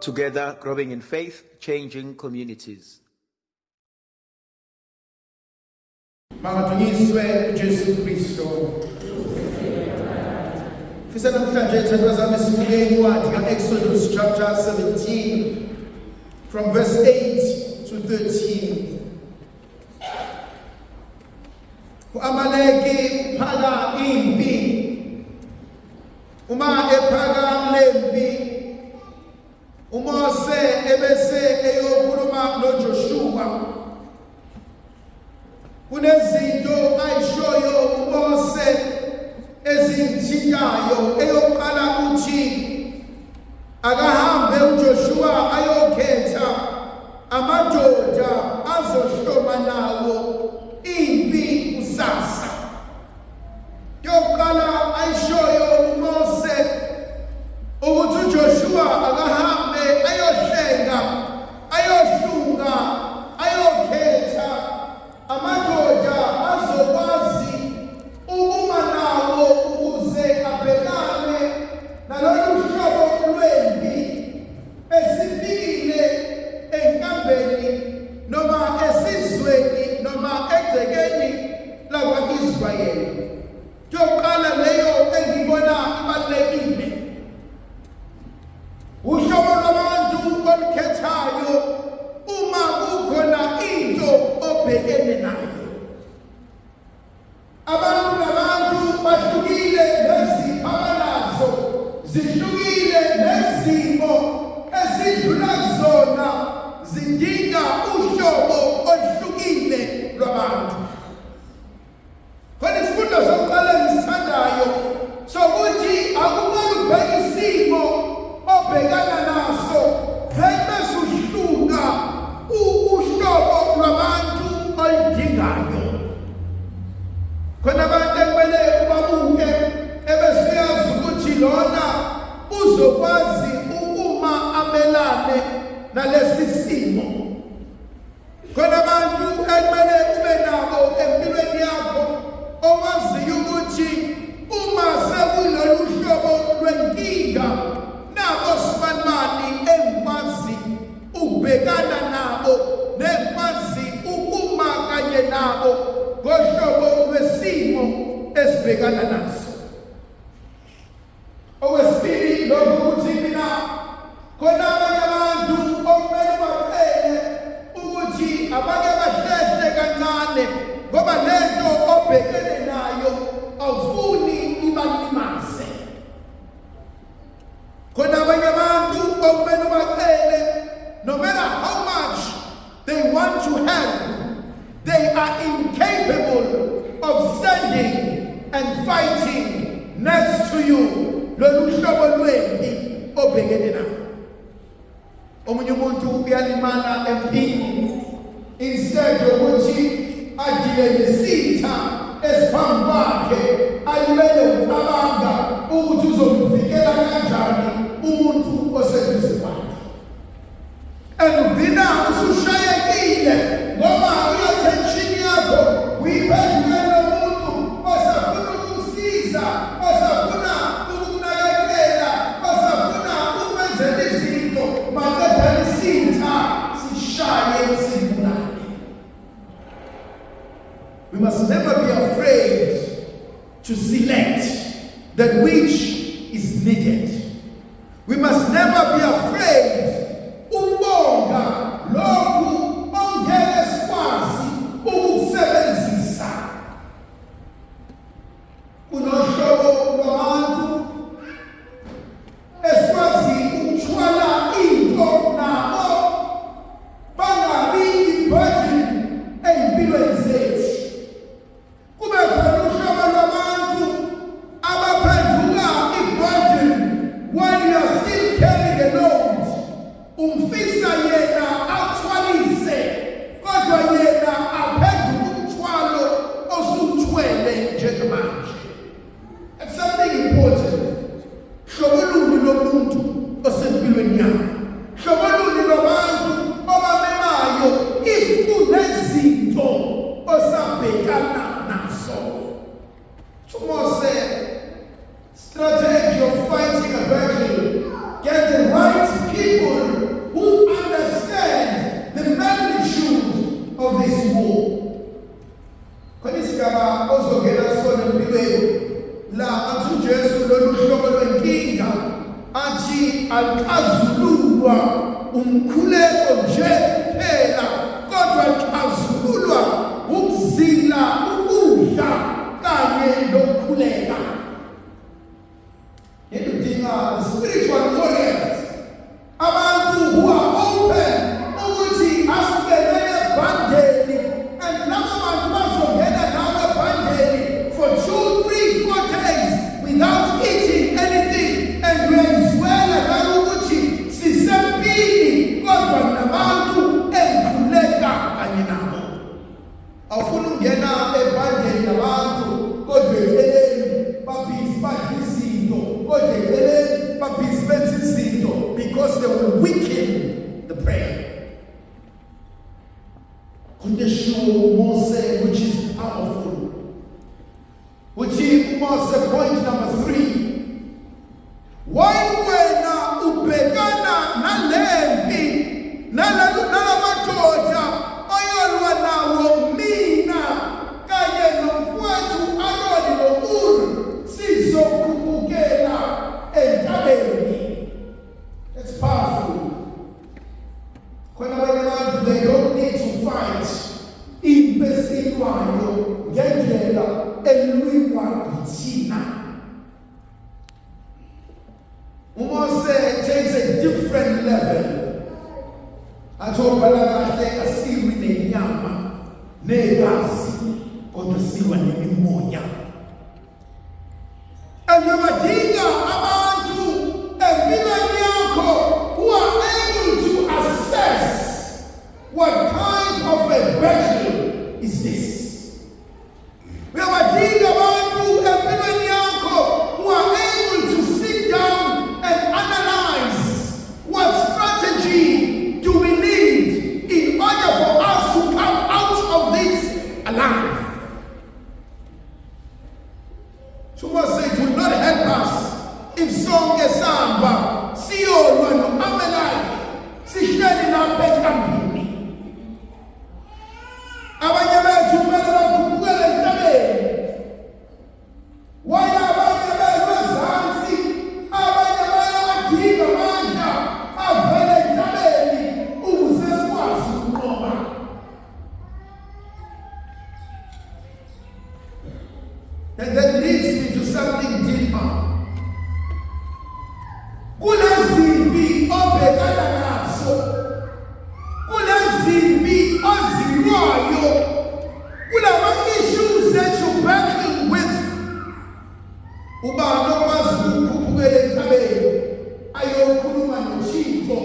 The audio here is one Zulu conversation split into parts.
Together, growing in faith, changing communities. Makatunyiswe Jesu Kristo. Fisa namhlanje ethandazami sibuke incwadi ka-Exodus chapter 17 from verse 8 to 13. U-Amaleki phaka impi. Uma ephaka lempi, uMose ebese eyokhuluma noJoshua. Kunezinto ayishoyo uMose ezithintayo. Eyokuqala uthi akahambe uJoshua ayokhetha amadoda azohloma nawo impi kusasa. Yokuqala ayishoyo uMose ukuthi uJoshua akahambe ayohlenga, ayohlunga, ayokhetha amadoda azokwazi ukuma nawo ukuze abhekane nalolu hlobo lwempi esifikile enkambeni noma esizweni noma egcekeni lakwa-Israyeli. Yokuqala leyo engibona ibalulekile, uhlobo lwabantu olukhethayo uma kukhona into obhekene nayo. Abantu nabantu bahlukile nezipho abanazo, zihlukile nezimo ezidlula kuzona, zidinga uhlobo oluhlukile lwabantu. Khona isifundo sokuqala engisithandayo sokuthi akumele ubheke isimo obhekana naso vele suhlunga uhlobo lwabantu oludingayo. Khona abantu ekumele ubabuke ebesiyazi ukuthi lona uzokwazi ukuma amelane nalesi simo. Khona abantu ekumele ube nabo empilweni yakho owaziyo ukuthi uma sekulolu hlobo lwenkinga nabo sibanibani engikwazi ukubhekana nabo nekwazi ukuma kanye nabo ngohlobo lwesimo esibhekana naso. Okwesibili, lokhu ukuthi mina khona abanye abantu okumele baqele ukuthi abake bahlehle kancane ngoba lento obhekene nayo awufuni ibalimaze. Khona abanye abantu okumele baqele, no matter how much they want to help, they are incapable of standing and fighting next to you. Lolu hlobo lwempi obhekene nayo. Omunye umuntu uyalimala empini, instead yokuthi adile nesitha esiphambi kwakhe alimele ucabanga ukuthi uzomvikela kanjani umuntu oseduze kwakhe. Ugcina usushayekile ngoba i-attention yakho uyiphendule nomuntu osafuna ukusiza, osafuna ukunakekela, osafuna ukwenzela izinto, maqeda isitha sishaye sibulale. We must never be afraid to select that which is needed. We must never be afraid ukubonga lokhu ongeke sikwazi ukukusebenzisa. Kunohlobo lwabantu esikwazi ukuthwala into nabo bangabi i-burden ey'mpilweni zethu. Kube khona uhlobo lwabantu abaphenduka i-burden while you are still carrying the load. athi alixazululwa umkhuleko nje phela kodwa lixazululwa ukuzila ukudla kanye nokukhuleka. Yedinga spiritual warriors abantu who are open ukuthi asibelele bandeli and labo bantu bazongena nawe bandeli for 2, 3, 4 days without eating anything and wenzwela ukuthi sisempini kodwa nabantu engikhuleka kanye nabo. Awufuna ungena ebandeli nabantu kodwa eceleni babhizi badla izinto kodwa eceleni babhizi benza izinto because they will weaken the prayer. Conditional Mose, which is powerful. Which is Mose point number 3. Wena ubhekana nalempi nalamadoda ayolwa nawo mina kanye nomfowethu Aroni noHuri sizokubukela entabeni. It's powerful. They don't need to fight in besilwayo ngendlela elwiwa yithina. Mose takes a different level. Atobala kahle asiwi nenyama negazi kodwa siwa nemimoya. Andiyabadinga abantu empilweni yakho who are able to assess what kind of a battle is this. Uyabadinga abantu empilweni yakho who are able to sit down and analyze what strategy do we need in order for us to come out of this alive. So Mose said, it will not help us if sonke samba siyolwa no-Amaleki sihleli lapha enkambini. Abanye bethu kumele bakhuphukele entabeni. Why abanye belwe ezansi, abanye bayabadinga amandla avele entabeni ukuze sikwazi ukunqoba. And that leads me to something deeper. Kulezimpi obhekana nazo, kulezimpi ozilwayo, kulama-issues that you battle with. Uba nokwazi ukukhuphukela entabeni ayokhuluma noThixo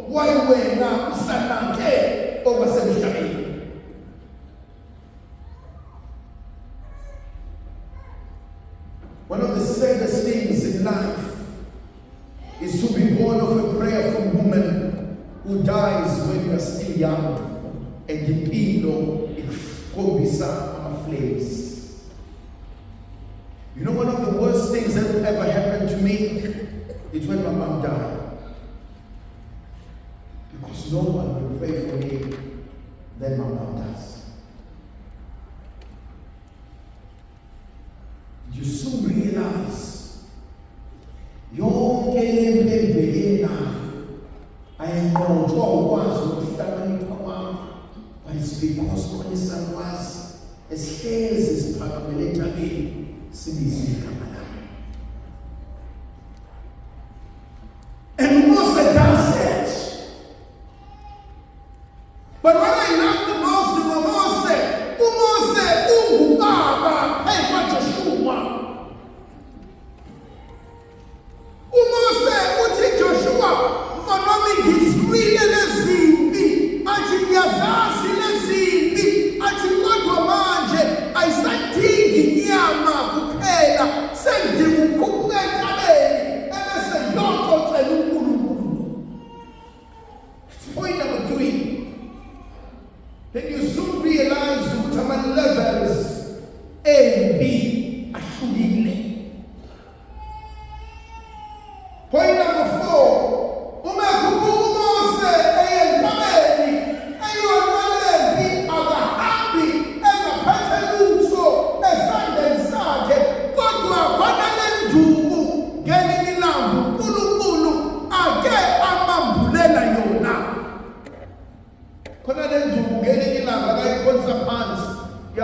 wayiwena usananke okwasemhlabeni. One of the saddest things in life is to be born of a prayerful woman who dies when you are still young and impilo ikhombisa ama-flames. You know, one of the worst things that ever happened to me is when my mom died. Because no one will pray for me than my mom does. You soon realize yonke lempembelena ayinqotshwa ukwazi ukuhlakanipha kwami, but it's because khona isakwazi esihlezi siphakamele entabeni sibize igama lami. And Mose does that. But what I love the most of Mose ungubaba phezu kwaJoshua. UMose uthi Joshua mfanami ngizwile lezimpi, athi ngiyazazi lezimpi, athi kodwa manje ayisadingi inyama kuphela,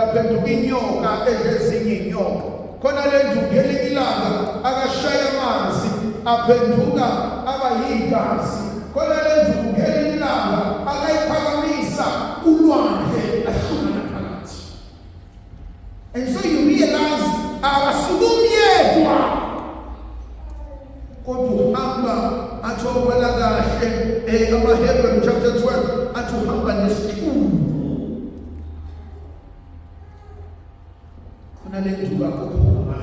yaphenduka inyoka ezinye inyoka. Khona le nduku ngelinye ilanga akashaya amanzi aphenduka aba yigazi. Khona le nduku ngelinye ilanga akayiphakamisa ulwandle ahlukana phakathi. And so you realize abasukumi yedwa kodwa uhamba athi okwela kahle amaHebrew chapter 12 athi uhamba nesithungo. Khona le nduku akuphuma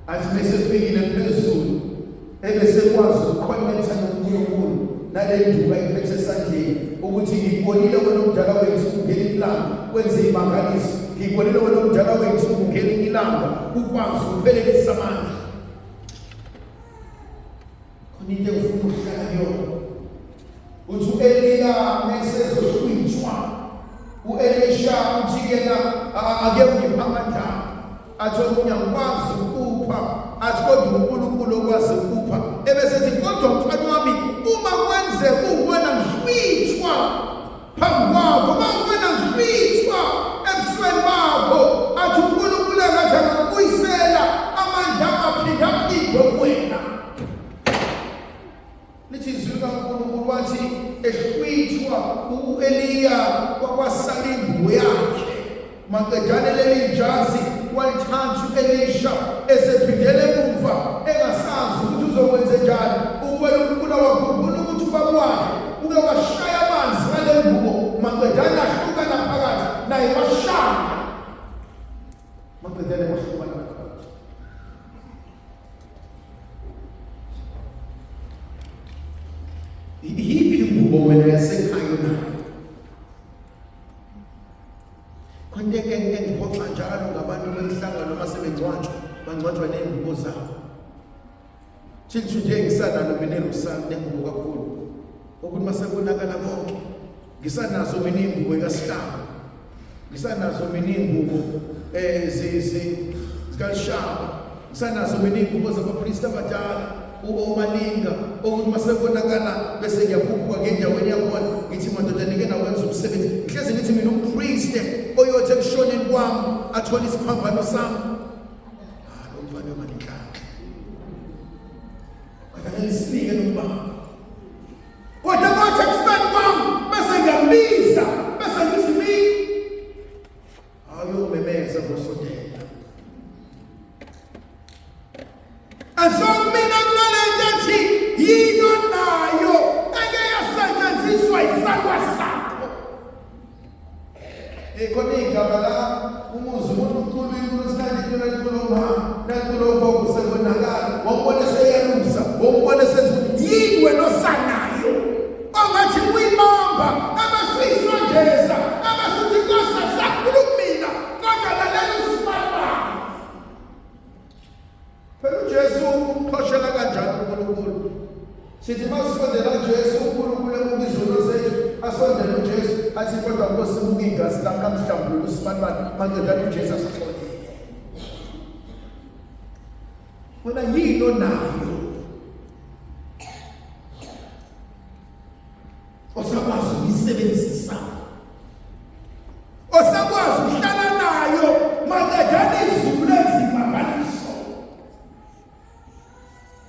athi besefikile phezulu ebesekwazi ukukhonetha noNkulunkulu nale nduku ayiphethe esandleni ukuthi ngibonile wena omdala wethu ngelinye ilanga kwenze imangaliso. Ngibonile wena omdala wethu ngelinye ilanga ukwazi ukuphelelisa amandla. Khona into ufuna ukuhlala kuyona uthi u-Eliya mesezohlwitshwa u-Elisha uthi yena ake ungipha amandla athi omunye angikwazi ukupha athi kodwa uNkulunkulu okwazi ukupha ebesethi kodwa mfana wami uma kwenzeka ubona ngihlwitshwa phambi kwakho uma ubona ngihlwitshwa ebusweni bakho athi uNkulunkulu akathi angakubuyisela amandla aphindaphindwe kuwena. Lithi izwi kaNkulunkulu wathi ehlwitshwa u-Eliya kwakwasala ingubo yakhe maqedane leli jazi walithanda u-Elisha esephindele emuva engasazi ukuthi uzokwenze njani. Ukwela umfula wakho ufuna ukuthi ubakwakhe uke washaya amanzi ngale ngubo maqedane ahlukana phakathi naye washaya maqedane wahlukana phakathi. Yiphi ingubo wena yasekhaya nayo? Konke engiphoxa njalo ngabantu bemhlangano uma sebengcwatshwa bangcwatshwa ney'ngubo zabo. Thithu nje ngisanalo mina eRusana nengubo kakhulu ukuthi uma sekubonakala konke ngisanazo mina iy'ngubo kaSihlangu, ngisanazo mina iy'ngubo zikalishaba, ngisanazo mina iy'ngubo zabapristi abadala uMalinga ukuthi uma sekubonakala bese ngiyakhuphuka ngendaweni yakhona ngithi madoda nike nawenza umsebenzi. Ngihlezi ngithi mina umpristi oyothi ekushoneni kwami athole isiphambano sami. Lo mfana wamalinga akanye sibike nombaba kodwa kwathi ekuseni kwami bese ngiyambiza bese ngithi mi ayomemeza ngosondela azomina kunalentathi yino nayo eke yasetshenziswa isakwa sakho. Khona igama la umuzi umuntu ukhulu inkulusikandi kuloloma nakulokho sekubonakala wabona seyalusa wabona sethi yini wena osanayo ongathi uyibamba abasuyisondeza abasuthi Nkosi sakhulu kumina kodwa lalela usibaba. Phela uJesu umphoshela kanjani uNkulunkulu? Sithi masondela uJesu uNkulunkulu emukizolo zethu asondela uJesu athi kodwa Nkosi buka igazi lami kamhlambulula usibanibani maqedane uJesu asitholile. Wena yini onayo osakwazi ukuyisebenzisa, osakwazi ukuhlala nayo maqedane izulu lezimangaliso.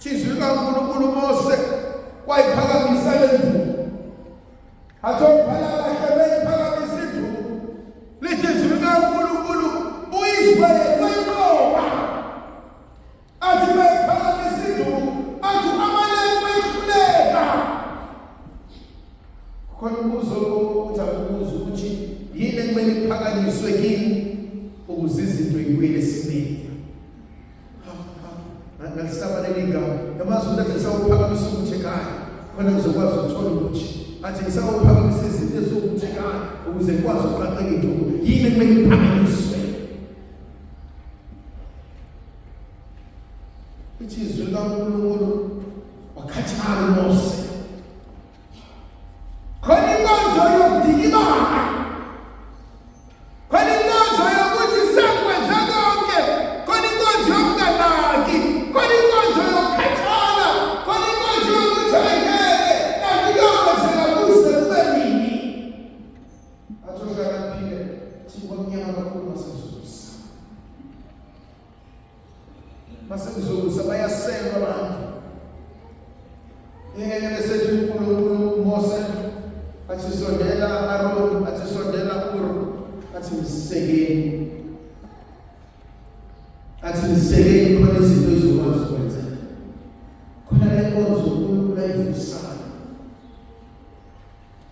Izwi likaNkulunkulu Mose wayiphakamisa le nduku athi okuphala kahle beyiphakamisa induku. Lithi izwi likaNkulunkulu uyizwe kwenqoba athi beyiphakamisa induku athi amaleko behluleka. Khona umbuzo uthi akubuza ukuthi yini ekumele iphakanyiswe kini ukuze izinto y'buyele esimeni. Ngalisabalele igama yamazi ukuthi ngisawuphakamisa ukuthi ekhaya khona ngizokwazi ukuthola ukuthi athi ngisawuphakamisa izinto ezokuthi ekhaya ukuze ngikwazi ukuqaqeka induku. Yini ekumele iphakanyiswe? Lithi izwi likaNkulunkulu wakhathala uMose. Khona inkonzo yokudikibana, khona inkonzo yokuthi sekwenze konke, khona inkonzo yokunganaki, khona inkonzo yokukhathala, khona inkonzo yokuthi ayingeke kanti konke singakuse kube nini. Athi uhlakaniphile le nkonzo uNkulunkulu ayivusayo.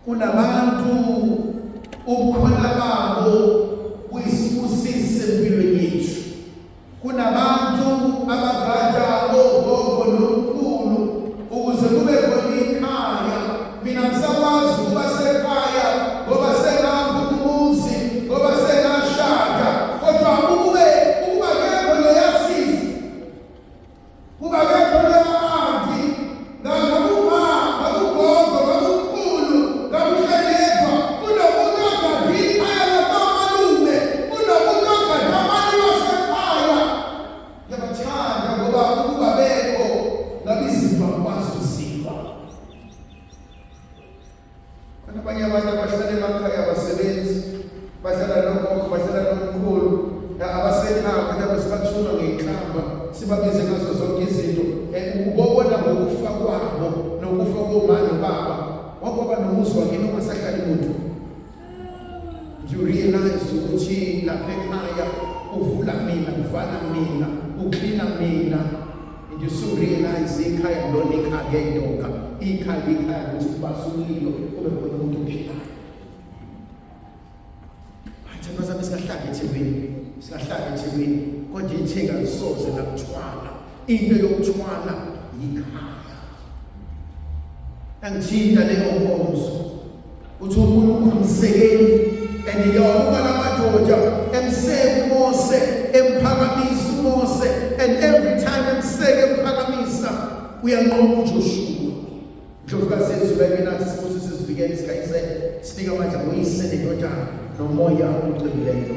Kunabantu ubukhona babo buyisibusise empilweni yethu. Kunabantu abagada ogogo nomkhulu ukuze kube khona ikhaya. Mina ngisakwazi ukuba sekhaya ngoba sengahambe umuzi ngoba sengashada, kodwa ukuba kekho loyasiza, kuba kekho loyanti ngakubuma ngakugogo ngakukhulu ngakuhlelelwa kunomuntu ogada ikhaya lamalume, kunomuntu ogada abantu basekhaya. Ngiyabathanda ngoba ukuba bekho ngabizimba kwazi usiba. Abanye abantu abahlala emakhaya abasebenzi, bahlala nogogo, bahlala nomkhulu, abasekhaya kodwa sibathuma ngeyihlamba, sibabize ngazo zonke izinto. Ubona ngokufa kwabo nokufa komama nobaba, wakwaba nomuzi wakini ongasahlali muntu. You realize ukuthi lapha ekhaya uvula mina, uvala mina, uklina mina. And you so realize ikhaya lona ikhaya ngey'ndoka, ikhaya ukuthi ubasa umlilo kube khona umuntu ophilayo. Thina sabe singahlala eThekwini, kodwa ithenga lisoze lakuthwala. Into yokuthwala yikhaya. Angithinta leyo nkonzo uthi uNkulunkulu msekeli, and yawuka lamadoda emseka uMose, emphakamisa uMose, and every time emseka emphakamisa uyanqoba uJoshua. Ndlovukazi zethu nathi sibuthi sizivikele isikhathi sinika amandla ngoyise nendodana nomoya oqinileyo.